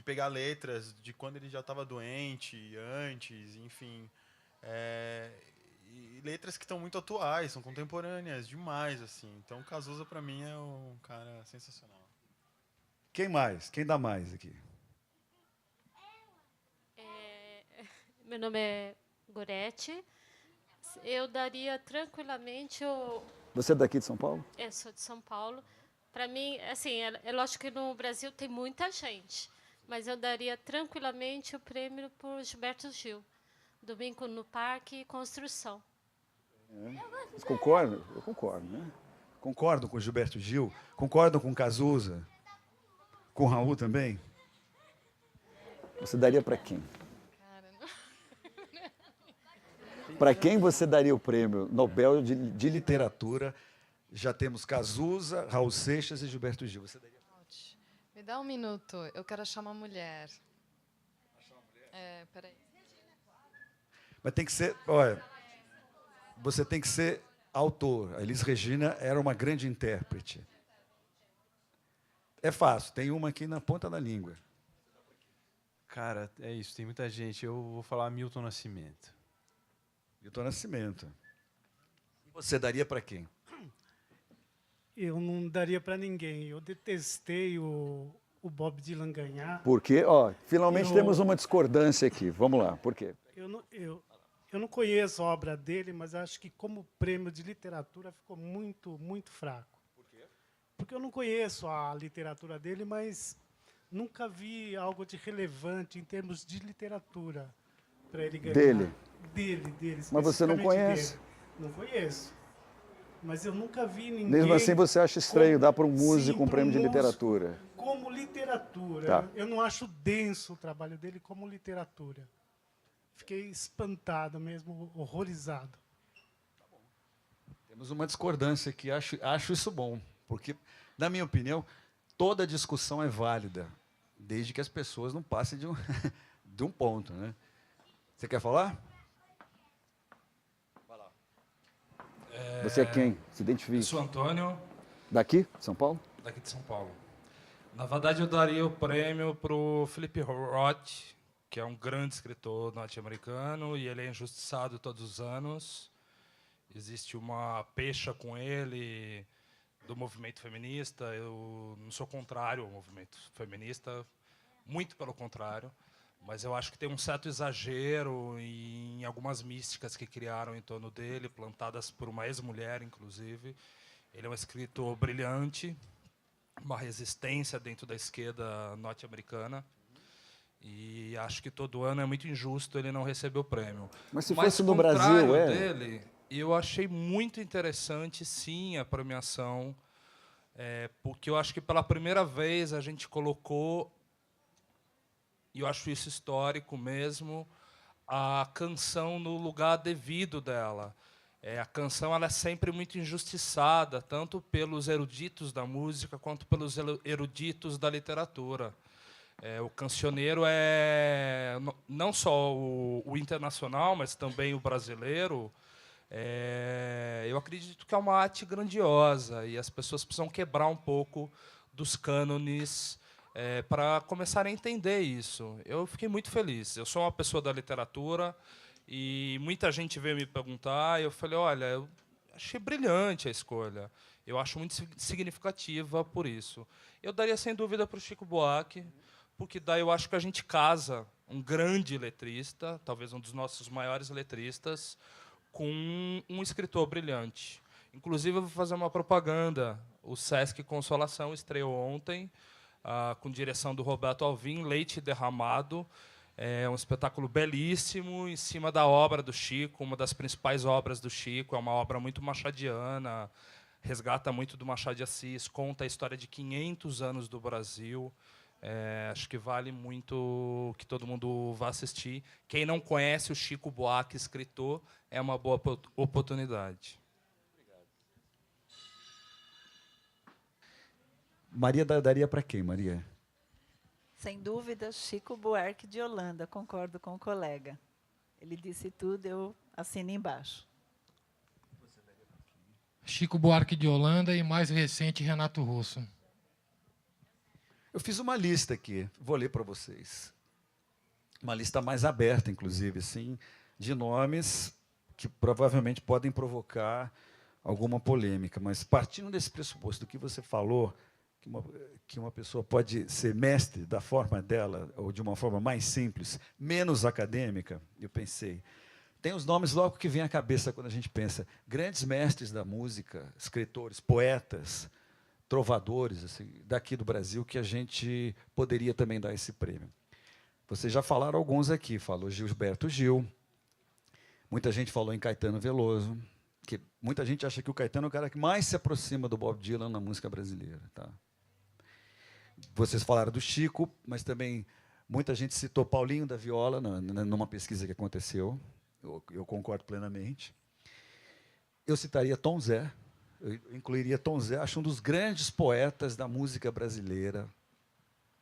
pegar letras de quando ele já estava doente, antes, enfim. E letras que estão muito atuais, são contemporâneas demais, assim. Então, Cazuza, para mim, é um cara sensacional. Quem mais? Quem dá mais aqui? Meu nome é Gorete. Eu daria tranquilamente Você é daqui de São Paulo? Eu sou de São Paulo. Para mim, assim, é lógico que no Brasil tem muita gente, mas eu daria tranquilamente o prêmio para Gilberto Gil. Domingo no Parque e Construção. Vocês concordam? Eu concordo, né? Concordam com Gilberto Gil? Concordam com Cazuza? Com Raul também? Você daria para quem? Para quem você daria o prêmio Nobel de Literatura? Já temos Cazuza, Raul Seixas e Gilberto Gil. Você daria? Me dá um minuto, eu quero achar uma mulher. Peraí. Mas tem que ser, olha, você tem que ser autor. A Elis Regina era uma grande intérprete. É fácil, tem uma aqui na ponta da língua. Cara, é isso, tem muita gente. Eu vou falar Milton Nascimento. Milton Nascimento. E você daria para quem? Eu não daria para ninguém. Eu detestei o Bob Dylan ganhar. Por quê? Finalmente temos uma discordância aqui. Vamos lá, por quê? Eu não conheço a obra dele, mas acho que como prêmio de literatura ficou muito, muito fraco. Por quê? Porque eu não conheço a literatura dele, mas nunca vi algo de relevante em termos de literatura para ele ganhar. Dele? Dele. Mas você não conhece? Dele. Não conheço. Mas eu nunca vi ninguém... Mesmo assim você acha estranho dar para um músico um prêmio de literatura? Como literatura. Tá. Eu não acho denso o trabalho dele como literatura. Fiquei espantado mesmo, horrorizado. Temos uma discordância aqui, acho isso bom, porque, na minha opinião, toda discussão é válida, desde que as pessoas não passem de um ponto, né? Você quer falar? Vai lá. Você é quem? Se identifique. Eu sou Antônio. Daqui? São Paulo? Daqui de São Paulo. Na verdade, eu daria o prêmio para o Philip Roth, que é um grande escritor norte-americano, e ele é injustiçado todos os anos. Existe uma pecha com ele do movimento feminista. Eu não sou contrário ao movimento feminista, muito pelo contrário, mas eu acho que tem um certo exagero em algumas místicas que criaram em torno dele, plantadas por uma ex-mulher, inclusive. Ele é um escritor brilhante, uma resistência dentro da esquerda norte-americana. E acho que todo ano é muito injusto ele não receber o prêmio. Mas se fosse no Brasil, dele, eu achei muito interessante, sim, a premiação, porque eu acho que pela primeira vez a gente colocou, e eu acho isso histórico mesmo, a canção no lugar devido dela. A canção ela é sempre muito injustiçada, tanto pelos eruditos da música quanto pelos eruditos da literatura. O cancioneiro é não só o internacional, mas também o brasileiro. Eu acredito que é uma arte grandiosa e as pessoas precisam quebrar um pouco dos cânones para começarem a entender isso. Eu fiquei muito feliz. Eu sou uma pessoa da literatura e muita gente veio me perguntar. E eu falei, olha, eu achei brilhante a escolha. Eu acho muito significativa por isso. Eu daria sem dúvida para o Chico Buarque, porque daí eu acho que a gente casa um grande letrista, talvez um dos nossos maiores letristas, com um escritor brilhante. Inclusive, eu vou fazer uma propaganda. O Sesc Consolação estreou ontem, com direção do Roberto Alvim, Leite Derramado. É um espetáculo belíssimo, em cima da obra do Chico, uma das principais obras do Chico. É uma obra muito machadiana, resgata muito do Machado de Assis, conta a história de 500 anos do Brasil. Acho que vale muito que todo mundo vá assistir. Quem não conhece o Chico Buarque, escritor, é uma boa oportunidade. Maria daria para quem, Maria? Sem dúvida, Chico Buarque de Holanda, concordo com o colega. Ele disse tudo, eu assino embaixo. Chico Buarque de Holanda e, mais recente, Renato Russo. Eu fiz uma lista aqui, vou ler para vocês. Uma lista mais aberta, inclusive, assim, de nomes que provavelmente podem provocar alguma polêmica. Mas, partindo desse pressuposto do que você falou, que uma pessoa pode ser mestre da forma dela, ou de uma forma mais simples, menos acadêmica, eu pensei. Tem os nomes logo que vem à cabeça quando a gente pensa. Grandes mestres da música, escritores, poetas, trovadores assim, daqui do Brasil, que a gente poderia também dar esse prêmio. Vocês já falaram alguns aqui. Falou Gilberto Gil. Muita gente falou em Caetano Veloso. Que muita gente acha que o Caetano é o cara que mais se aproxima do Bob Dylan na música brasileira. Tá? Vocês falaram do Chico, mas também muita gente citou Paulinho da Viola numa pesquisa que aconteceu. Eu concordo plenamente. Eu citaria Tom Zé. Eu incluiria Tom Zé, acho um dos grandes poetas da música brasileira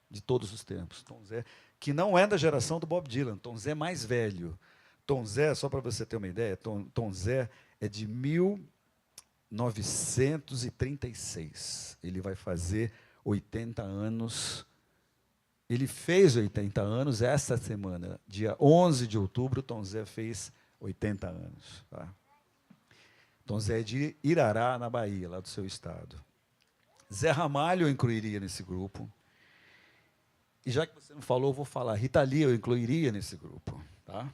de todos os tempos. Tom Zé, que não é da geração do Bob Dylan. Tom Zé é mais velho. Tom Zé, só para você ter uma ideia, Tom Zé é de 1936. Ele vai fazer 80 anos. Ele fez 80 anos essa semana. Dia 11 de outubro, Tom Zé fez 80 anos. Tá? Tom Zé é de Irará, na Bahia, lá do seu estado. Zé Ramalho eu incluiria nesse grupo. E já que você não falou, eu vou falar. Rita Lee eu incluiria nesse grupo. Tá?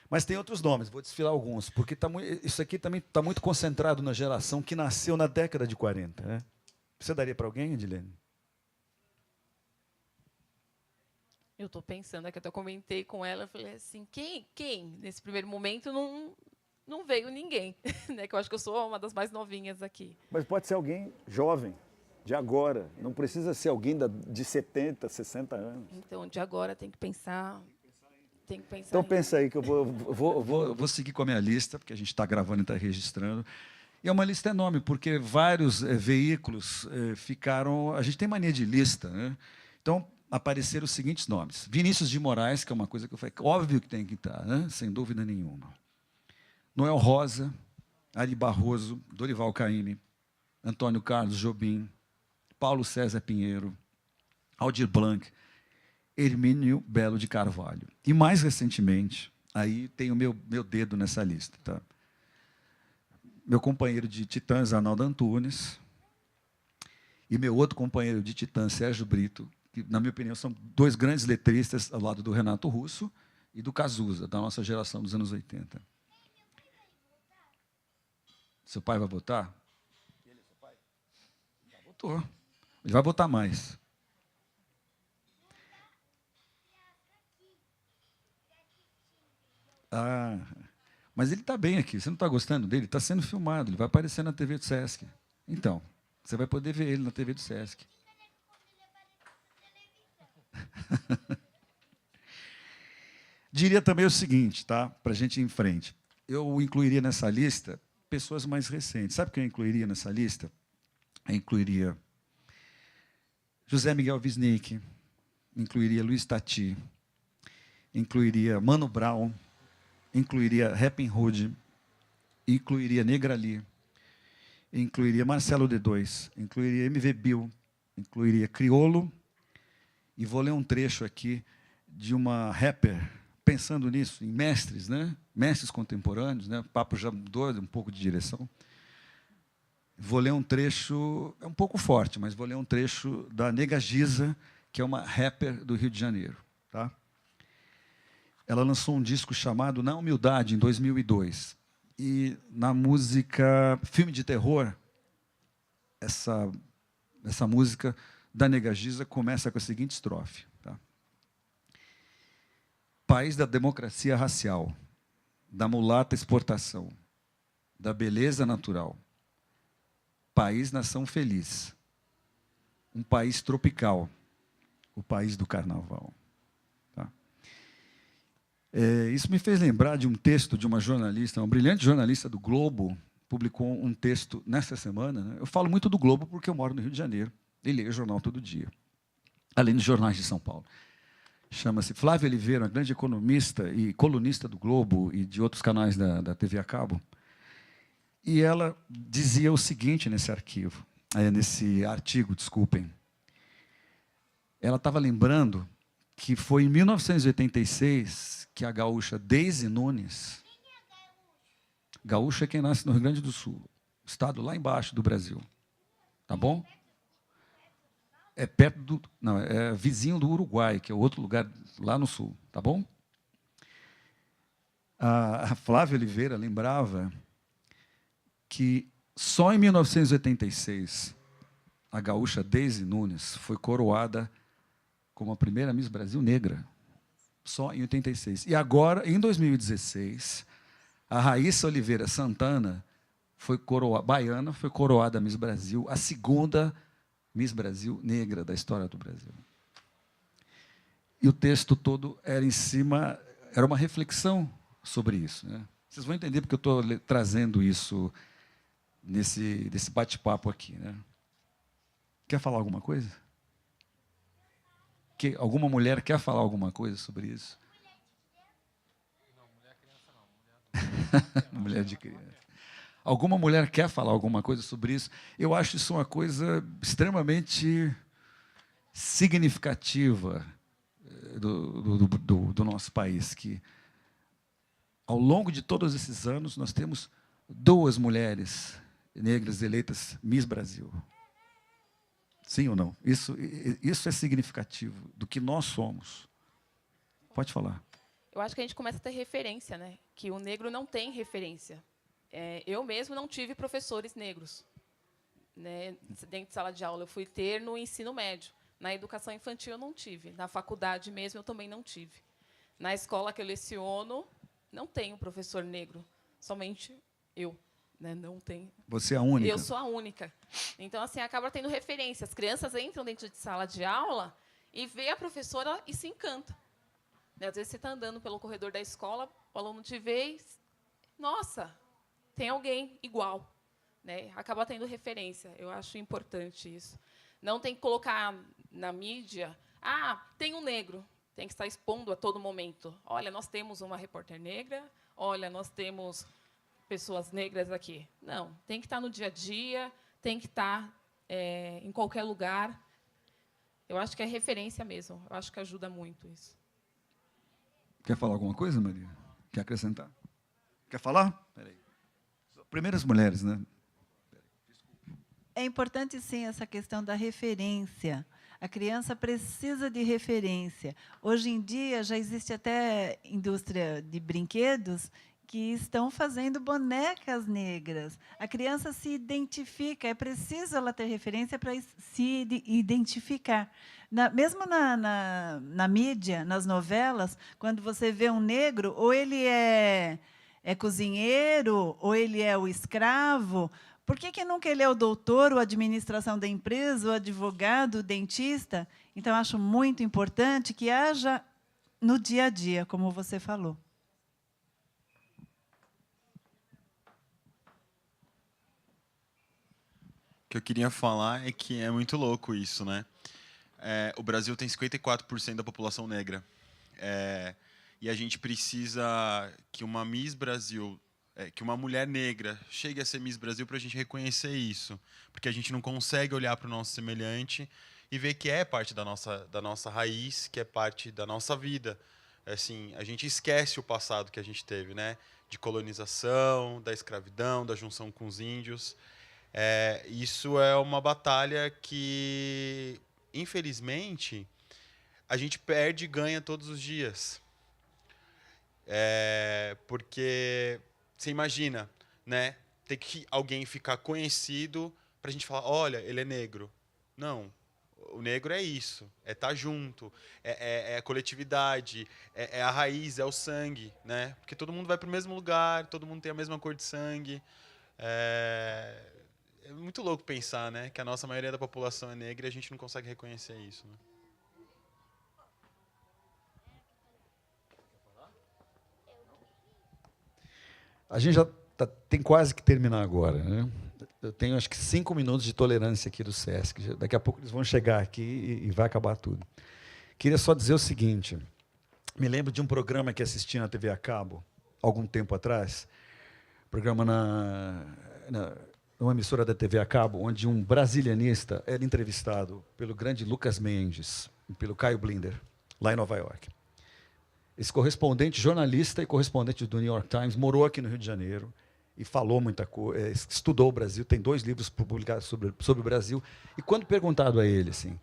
Mas tem outros nomes, vou desfilar alguns, porque isso aqui também está muito concentrado na geração que nasceu na década de 40. Né? Você daria para alguém, Edilene? Eu estou pensando, aqui eu comentei com ela, eu falei assim, quem? Nesse primeiro momento não veio ninguém, né? Que eu acho que eu sou uma das mais novinhas aqui. Mas pode ser alguém jovem, de agora. Não precisa ser alguém de 70, 60 anos. Então, de agora tem que pensar. Então pensa aí que eu vou seguir com a minha lista, porque a gente está gravando e está registrando. E é uma lista enorme, porque vários veículos ficaram... A gente tem mania de lista, né? Então, apareceram os seguintes nomes. Vinícius de Moraes, que é uma coisa que eu falei, óbvio que tem que estar, né? Sem dúvida nenhuma. Noel Rosa, Ari Barroso, Dorival Caymmi, Antônio Carlos Jobim, Paulo César Pinheiro, Aldir Blanc, Hermínio Belo de Carvalho. E, mais recentemente, aí tem o meu dedo nessa lista. Tá? Meu companheiro de Titãs, Arnaldo Antunes, e meu outro companheiro de Titãs, Sérgio Brito, que, na minha opinião, são dois grandes letristas ao lado do Renato Russo e do Cazuza, da nossa geração dos anos 80. Seu pai vai votar? Ele é seu pai? Já votou. Ele vai votar mais. Ah, mas ele está bem aqui. Você não está gostando dele? Está sendo filmado. Ele vai aparecer na TV do Sesc. Então, você vai poder ver ele na TV do Sesc. Diria também o seguinte, tá? Para a gente ir em frente. Eu incluiria nessa lista pessoas mais recentes. Sabe quem eu incluiria nessa lista? Eu incluiria José Miguel Wisnik, incluiria Luiz Tati, incluiria Mano Brown, incluiria Rapin Hood, incluiria Negra Lee, incluiria Marcelo D2, incluiria MV Bill, incluiria Criolo, e vou ler um trecho aqui de uma rapper, pensando nisso, em mestres, né? Mestres contemporâneos, né? O papo já mudou um pouco de direção. Vou ler um trecho, é um pouco forte, mas vou ler um trecho da Nega Giza, que é uma rapper do Rio de Janeiro. Tá? Ela lançou um disco chamado Na Humildade, em 2002. E na música Filme de Terror, essa música da Nega Giza começa com a seguinte estrofe. Tá? País da democracia racial, da mulata exportação, da beleza natural. País nação feliz. Um país tropical. O país do carnaval. Tá? Isso me fez lembrar de um texto de uma jornalista, uma brilhante jornalista do Globo, publicou um texto nessa semana. Né? Eu falo muito do Globo porque eu moro no Rio de Janeiro. e leio o jornal todo dia, além dos jornais de São Paulo. Chama-se Flávia Oliveira, uma grande economista e colunista do Globo e de outros canais da TV a cabo. E ela dizia o seguinte nesse artigo, desculpem. Ela estava lembrando que foi em 1986 que a gaúcha Deise Nunes... Gaúcha é quem nasce no Rio Grande do Sul, estado lá embaixo do Brasil. Tá bom? É perto do... Não, é vizinho do Uruguai, que é outro lugar lá no sul. Tá bom? A Flávia Oliveira lembrava que só em 1986 a gaúcha Deise Nunes foi coroada como a primeira Miss Brasil negra. Só em 86. E agora, em 2016, a Raíssa Oliveira Santana baiana, foi coroada Miss Brasil, a segunda Miss Brasil negra da história do Brasil. E o texto todo era era uma reflexão sobre isso, né? Vocês vão entender porque eu estou trazendo isso nesse bate-papo aqui, né? Quer falar alguma coisa? Alguma mulher quer falar alguma coisa sobre isso? Não, mulher criança não. Mulher de criança. Alguma mulher quer falar alguma coisa sobre isso? Eu acho isso uma coisa extremamente significativa do nosso país, que, ao longo de todos esses anos, nós temos 2 mulheres negras eleitas Miss Brasil. Sim ou não? Isso é significativo do que nós somos. Pode falar. Eu acho que a gente começa a ter referência, né? Que o negro não tem referência. Eu mesmo não tive professores negros, né, dentro de sala de aula. Eu fui ter no ensino médio. Na educação infantil eu não tive. Na faculdade mesmo eu também não tive. Na escola que eu leciono, não tenho professor negro. Somente eu. Né, não tem. Você é a única? Eu sou a única. Então, assim, acaba tendo referência. As crianças entram dentro de sala de aula e vê a professora e se encanta. Né, às vezes você está andando pelo corredor da escola, o aluno te vê e... Nossa, tem alguém igual. Né? Acaba tendo referência. Eu acho importante isso. Não tem que colocar na mídia... tem um negro. Tem que estar expondo a todo momento. Olha, nós temos uma repórter negra. Olha, nós temos... pessoas negras aqui. Não, tem que estar no dia a dia, tem que estar em qualquer lugar. Eu acho que é referência mesmo. Eu acho que ajuda muito isso. Quer falar alguma coisa, Maria? Quer acrescentar? Quer falar? Peraí. Primeiras mulheres, né? É importante, sim, essa questão da referência. A criança precisa de referência. Hoje em dia, já existe até indústria de brinquedos que estão fazendo bonecas negras. A criança se identifica, é preciso ela ter referência para se identificar. Mesmo na mídia, nas novelas, quando você vê um negro, ou ele é cozinheiro, ou ele é o escravo. Por que nunca ele é o doutor, ou a administração da empresa, o advogado, o dentista? Então, acho muito importante que haja no dia a dia, como você falou. O que eu queria falar é que é muito louco isso, né? O Brasil tem 54% da população negra. E a gente precisa que uma Miss Brasil, que uma mulher negra chegue a ser Miss Brasil para a gente reconhecer isso. Porque a gente não consegue olhar para o nosso semelhante e ver que é parte da nossa raiz, que é parte da nossa vida. Assim, a gente esquece o passado que a gente teve, né? De colonização, da escravidão, da junção com os índios. Isso é uma batalha que, infelizmente, a gente perde e ganha todos os dias. Porque, você imagina, né, ter que alguém ficar conhecido para a gente falar, olha, ele é negro. Não, o negro é isso, é estar junto, é a coletividade, é a raiz, é o sangue, né? Porque todo mundo vai para o mesmo lugar, todo mundo tem a mesma cor de sangue. É muito louco pensar, né, que a nossa maioria da população é negra e a gente não consegue reconhecer isso. Né? A gente já tem quase que terminar agora, né? Eu tenho, acho que, 5 minutos de tolerância aqui do SESC. Daqui a pouco eles vão chegar aqui e vai acabar tudo. Queria só dizer o seguinte. Me lembro de um programa que assisti na TV a cabo, algum tempo atrás, programa numa emissora da TV a cabo, onde um brasilianista era entrevistado pelo grande Lucas Mendes e pelo Caio Blinder, lá em Nova York. Esse correspondente, jornalista e correspondente do New York Times, morou aqui no Rio de Janeiro e falou muita coisa, estudou o Brasil, tem 2 livros publicados sobre o Brasil. E quando perguntado a ele, assim,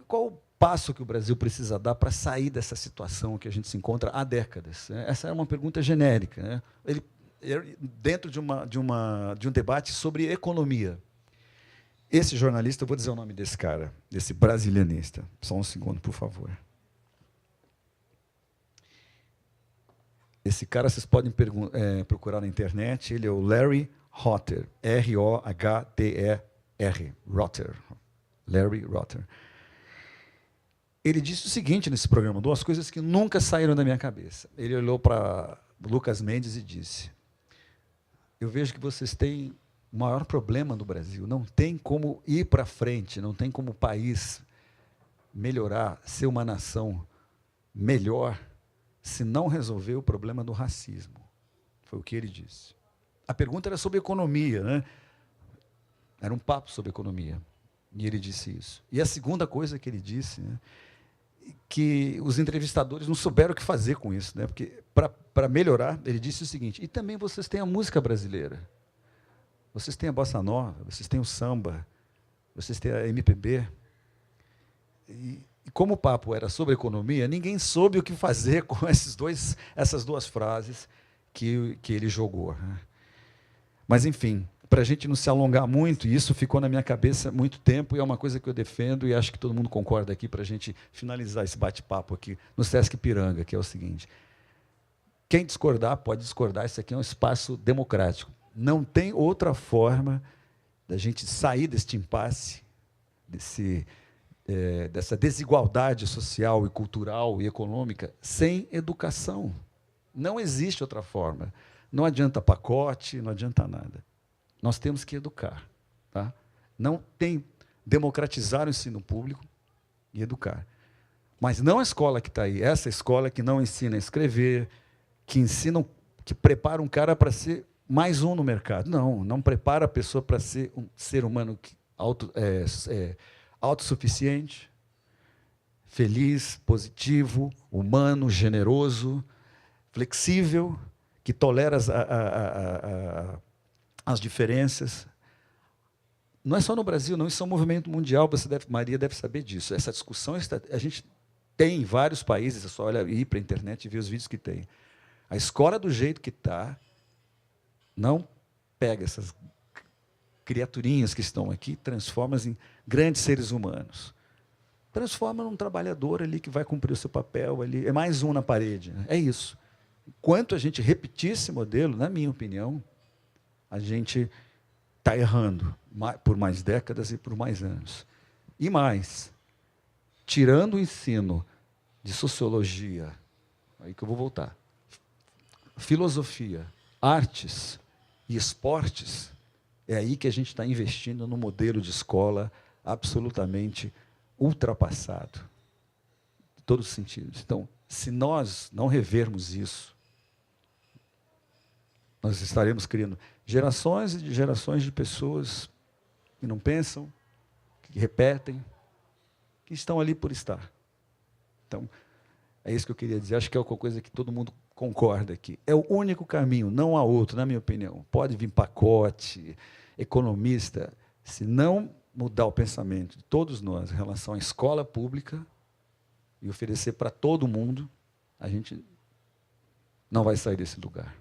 qual o passo que o Brasil precisa dar para sair dessa situação que a gente se encontra há décadas? Essa era uma pergunta genérica, né? Ele dentro de um debate sobre economia. Esse jornalista, eu vou dizer o nome desse cara, desse brasilianista. Só um segundo, por favor. Esse cara vocês podem procurar na internet. Ele é o Larry Rotter, R-O-H-T-E-R, Rotter. Larry Rotter. Ele disse o seguinte nesse programa, 2 coisas que nunca saíram da minha cabeça. Ele olhou para Lucas Mendes e disse: eu vejo que vocês têm o maior problema no Brasil. Não tem como ir para frente, não tem como o país melhorar, ser uma nação melhor, se não resolver o problema do racismo. Foi o que ele disse. A pergunta era sobre economia, né? Era um papo sobre economia. E ele disse isso. E a segunda coisa que ele disse, né, que os entrevistadores não souberam o que fazer com isso, né? Porque, para melhorar, ele disse o seguinte: e também vocês têm a música brasileira. Vocês têm a bossa nova, vocês têm o samba, vocês têm a MPB. E como o papo era sobre economia, ninguém soube o que fazer com essas 2 frases que ele jogou, né? Mas, enfim, para a gente não se alongar muito, e isso ficou na minha cabeça há muito tempo, e é uma coisa que eu defendo, e acho que todo mundo concorda aqui, para a gente finalizar esse bate-papo aqui no Sesc Ipiranga, que é o seguinte: quem discordar, pode discordar, isso aqui é um espaço democrático. Não tem outra forma da gente sair deste impasse, dessa desigualdade social e cultural e econômica, sem educação. Não existe outra forma. Não adianta pacote, não adianta nada. Nós temos que educar. Tá? Não tem democratizar o ensino público e educar. Mas não a escola que está aí, essa escola que não ensina a escrever, que prepara um cara para ser mais um no mercado. Não prepara a pessoa para ser um ser humano autossuficiente, feliz, positivo, humano, generoso, flexível, que tolera as diferenças. Não é só no Brasil, não, isso é um movimento mundial, Maria deve saber disso. Essa discussão a gente tem em vários países, é só ir para a internet e ver os vídeos que tem. A escola, do jeito que está, não pega essas criaturinhas que estão aqui, transforma-as em grandes seres humanos. Transforma num trabalhador ali que vai cumprir o seu papel, ali, é mais um na parede. Né? É isso. Enquanto a gente repetir esse modelo, na minha opinião, a gente está errando por mais décadas e por mais anos. E mais, tirando o ensino de sociologia, aí que eu vou voltar, filosofia, artes e esportes, é aí que a gente está investindo num modelo de escola absolutamente ultrapassado, em todos os sentidos. Então, se nós não revermos isso, nós estaremos criando gerações e gerações de pessoas que não pensam, que repetem, que estão ali por estar. Então, é isso que eu queria dizer. Acho que é uma coisa que todo mundo concorda aqui. É o único caminho, não há outro, na minha opinião. Pode vir pacote, economista, se não mudar o pensamento de todos nós em relação à escola pública e oferecer para todo mundo, a gente não vai sair desse lugar.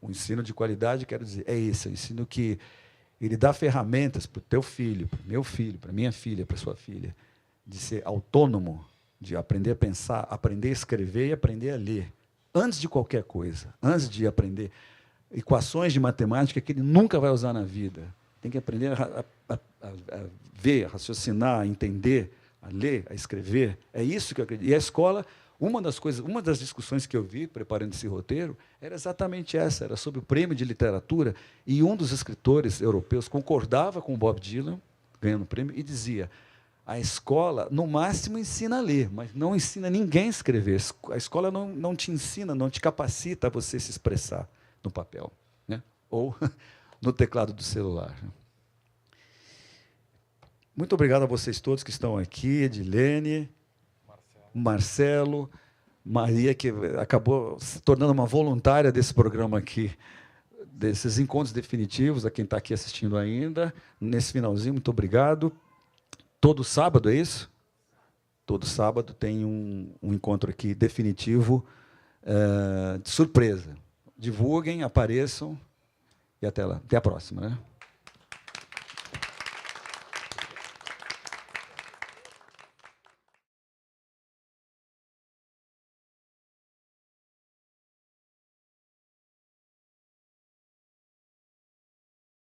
O ensino de qualidade, quero dizer, é esse, é o ensino que ele dá ferramentas para o teu filho, para o meu filho, para a minha filha, para a sua filha, de ser autônomo, de aprender a pensar, aprender a escrever e aprender a ler, antes de qualquer coisa, antes de aprender equações de matemática que ele nunca vai usar na vida. Tem que aprender a ver, a raciocinar, a entender, a ler, a escrever. É isso que eu acredito. E a escola, Uma das discussões que eu vi, preparando esse roteiro, era exatamente essa, era sobre o prêmio de literatura, e um dos escritores europeus concordava com o Bob Dylan, ganhando o prêmio, e dizia: a escola, no máximo, ensina a ler, mas não ensina ninguém a escrever. A escola não te ensina, não te capacita a você se expressar no papel, né? Ou no teclado do celular. Muito obrigado a vocês todos que estão aqui, Edilene, Marcelo, Maria, que acabou se tornando uma voluntária desse programa aqui, desses encontros definitivos, a quem está aqui assistindo ainda, nesse finalzinho, muito obrigado. Todo sábado, é isso? Todo sábado tem um encontro aqui definitivo, de surpresa. Divulguem, apareçam, e até lá. Até a próxima, né?